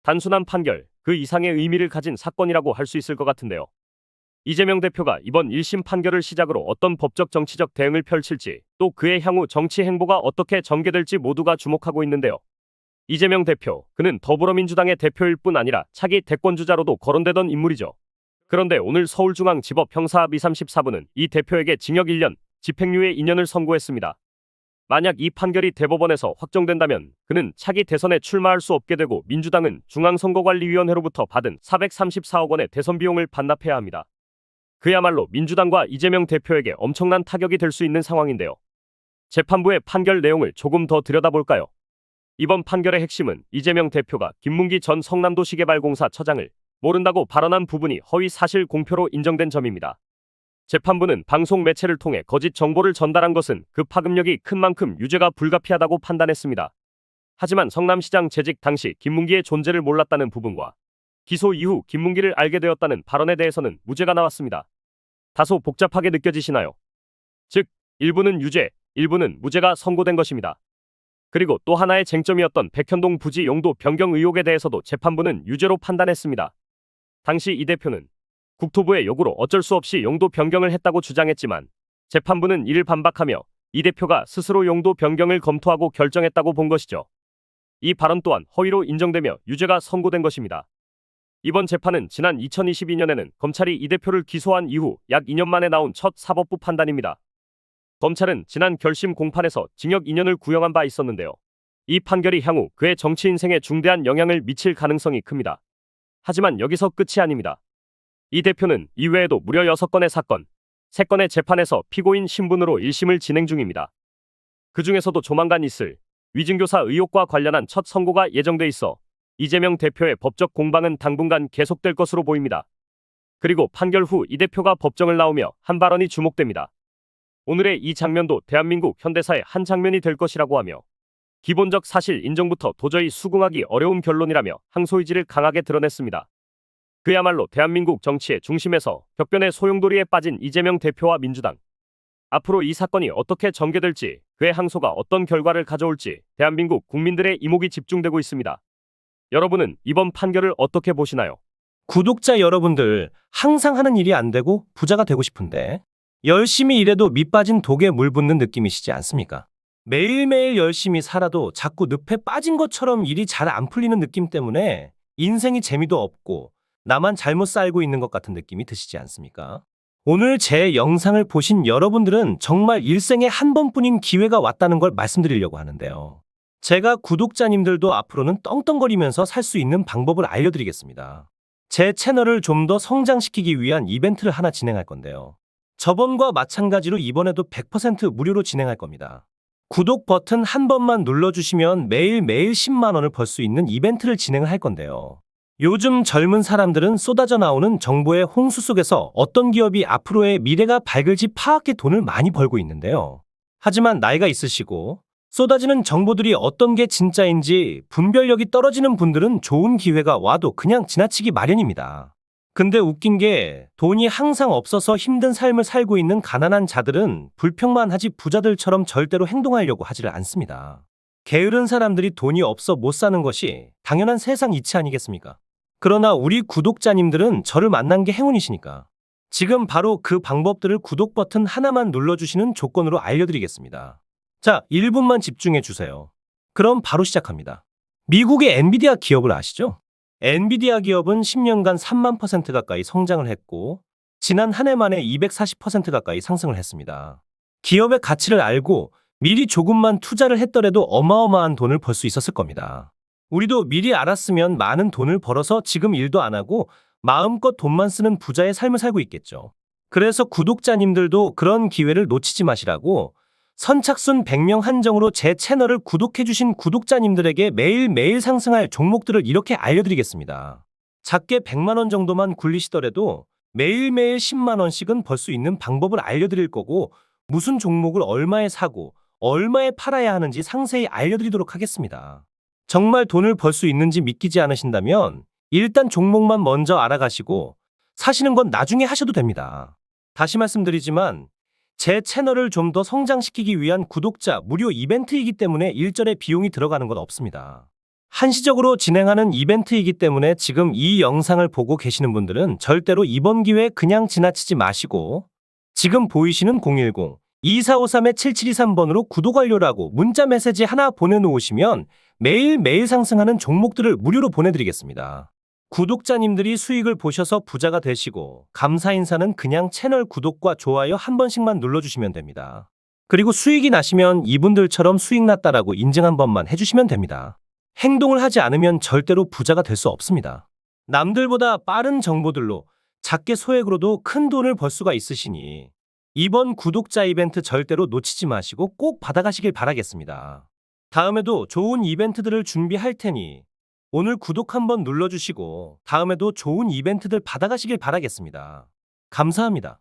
단순한 판결, 그 이상의 의미를 가진 사건이라고 할 수 있을 것 같은데요. 이재명 대표가 이번 1심 판결을 시작으로 어떤 법적 정치적 대응을 펼칠지, 또 그의 향후 정치 행보가 어떻게 전개될지 모두가 주목하고 있는데요. 이재명 대표, 그는 더불어민주당의 대표일 뿐 아니라 차기 대권주자로도 거론되던 인물이죠. 그런데 오늘 서울중앙지법 형사합 234부는 이 대표에게 징역 1년, 집행유예 2년을 선고했습니다. 만약 이 판결이 대법원에서 확정된다면 그는 차기 대선에 출마할 수 없게 되고 민주당은 중앙선거관리위원회로부터 받은 434억 원의 대선 비용을 반납해야 합니다. 그야말로 민주당과 이재명 대표에게 엄청난 타격이 될 수 있는 상황인데요. 재판부의 판결 내용을 조금 더 들여다볼까요? 이번 판결의 핵심은 이재명 대표가 김문기 전 성남도시개발공사 처장을 모른다고 발언한 부분이 허위 사실 공표로 인정된 점입니다. 재판부는 방송 매체를 통해 거짓 정보를 전달한 것은 그 파급력이 큰 만큼 유죄가 불가피하다고 판단했습니다. 하지만 성남시장 재직 당시 김문기의 존재를 몰랐다는 부분과 기소 이후 김문기를 알게 되었다는 발언에 대해서는 무죄가 나왔습니다. 다소 복잡하게 느껴지시나요? 즉, 일부는 유죄, 일부는 무죄가 선고된 것입니다. 그리고 또 하나의 쟁점이었던 백현동 부지 용도 변경 의혹에 대해서도 재판부는 유죄로 판단했습니다. 당시 이 대표는 국토부의 요구로 어쩔 수 없이 용도 변경을 했다고 주장했지만 재판부는 이를 반박하며 이 대표가 스스로 용도 변경을 검토하고 결정했다고 본 것이죠. 이 발언 또한 허위로 인정되며 유죄가 선고된 것입니다. 이번 재판은 지난 2022년에는 검찰이 이 대표를 기소한 이후 약 2년 만에 나온 첫 사법부 판단입니다. 검찰은 지난 결심 공판에서 징역 2년을 구형한 바 있었는데요. 이 판결이 향후 그의 정치 인생에 중대한 영향을 미칠 가능성이 큽니다. 하지만 여기서 끝이 아닙니다. 이 대표는 이외에도 무려 6건의 사건, 3건의 재판에서 피고인 신분으로 1심을 진행 중입니다. 그 중에서도 조만간 있을 위증교사 의혹과 관련한 첫 선고가 예정돼 있어 이재명 대표의 법적 공방은 당분간 계속될 것으로 보입니다. 그리고 판결 후 이 대표가 법정을 나오며 한 발언이 주목됩니다. 오늘의 이 장면도 대한민국 현대사의 한 장면이 될 것이라고 하며 기본적 사실 인정부터 도저히 수긍하기 어려운 결론이라며 항소 의지를 강하게 드러냈습니다. 그야말로 대한민국 정치의 중심에서 격변의 소용돌이에 빠진 이재명 대표와 민주당. 앞으로 이 사건이 어떻게 전개될지, 그의 항소가 어떤 결과를 가져올지 대한민국 국민들의 이목이 집중되고 있습니다. 여러분은 이번 판결을 어떻게 보시나요? 구독자 여러분들, 항상 하는 일이 안 되고 부자가 되고 싶은데 열심히 일해도 밑 빠진 독에 물 붓는 느낌이시지 않습니까? 매일매일 열심히 살아도 자꾸 늪에 빠진 것처럼 일이 잘 안 풀리는 느낌 때문에 인생이 재미도 없고 나만 잘못 살고 있는 것 같은 느낌이 드시지 않습니까? 오늘 제 영상을 보신 여러분들은 정말 일생에 한 번뿐인 기회가 왔다는 걸 말씀드리려고 하는데요. 제가 구독자님들도 앞으로는 떵떵거리면서 살 수 있는 방법을 알려드리겠습니다. 제 채널을 좀 더 성장시키기 위한 이벤트를 하나 진행할 건데요. 저번과 마찬가지로 이번에도 100% 무료로 진행할 겁니다. 구독 버튼 한 번만 눌러주시면 매일매일 10만 원을 벌 수 있는 이벤트를 진행을 할 건데요. 요즘 젊은 사람들은 쏟아져 나오는 정보의 홍수 속에서 어떤 기업이 앞으로의 미래가 밝을지 파악해 돈을 많이 벌고 있는데요. 하지만 나이가 있으시고 쏟아지는 정보들이 어떤 게 진짜인지 분별력이 떨어지는 분들은 좋은 기회가 와도 그냥 지나치기 마련입니다. 근데 웃긴 게 돈이 항상 없어서 힘든 삶을 살고 있는 가난한 자들은 불평만 하지 부자들처럼 절대로 행동하려고 하지를 않습니다. 게으른 사람들이 돈이 없어 못 사는 것이 당연한 세상 이치 아니겠습니까? 그러나 우리 구독자님들은 저를 만난 게 행운이시니까 지금 바로 그 방법들을 구독 버튼 하나만 눌러주시는 조건으로 알려드리겠습니다. 자, 1분만 집중해 주세요. 그럼 바로 시작합니다. 미국의 엔비디아 기업을 아시죠? 엔비디아 기업은 10년간 3만 % 가까이 성장을 했고 지난 한 해 만에 240% 가까이 상승을 했습니다. 기업의 가치를 알고 미리 조금만 투자를 했더라도 어마어마한 돈을 벌 수 있었을 겁니다. 우리도 미리 알았으면 많은 돈을 벌어서 지금 일도 안 하고 마음껏 돈만 쓰는 부자의 삶을 살고 있겠죠. 그래서 구독자님들도 그런 기회를 놓치지 마시라고 선착순 100명 한정으로 제 채널을 구독해주신 구독자님들에게 매일매일 상승할 종목들을 이렇게 알려드리겠습니다. 작게 100만 원 정도만 굴리시더라도 매일매일 10만 원씩은 벌 수 있는 방법을 알려드릴 거고 무슨 종목을 얼마에 사고 얼마에 팔아야 하는지 상세히 알려드리도록 하겠습니다. 정말 돈을 벌 수 있는지 믿기지 않으신다면 일단 종목만 먼저 알아가시고 사시는 건 나중에 하셔도 됩니다. 다시 말씀드리지만 제 채널을 좀 더 성장시키기 위한 구독자 무료 이벤트이기 때문에 일절의 비용이 들어가는 건 없습니다. 한시적으로 진행하는 이벤트이기 때문에 지금 이 영상을 보고 계시는 분들은 절대로 이번 기회에 그냥 지나치지 마시고 지금 보이시는 010-2453-7723번으로 구독 완료라고 문자 메시지 하나 보내놓으시면 매일매일 상승하는 종목들을 무료로 보내드리겠습니다. 구독자님들이 수익을 보셔서 부자가 되시고 감사 인사는 그냥 채널 구독과 좋아요 한 번씩만 눌러주시면 됩니다. 그리고 수익이 나시면 이분들처럼 수익 났다라고 인증 한 번만 해주시면 됩니다. 행동을 하지 않으면 절대로 부자가 될 수 없습니다. 남들보다 빠른 정보들로 작게 소액으로도 큰 돈을 벌 수가 있으시니 이번 구독자 이벤트 절대로 놓치지 마시고 꼭 받아가시길 바라겠습니다. 다음에도 좋은 이벤트들을 준비할 테니 오늘 구독 한번 눌러주시고 다음에도 좋은 이벤트들 받아가시길 바라겠습니다. 감사합니다.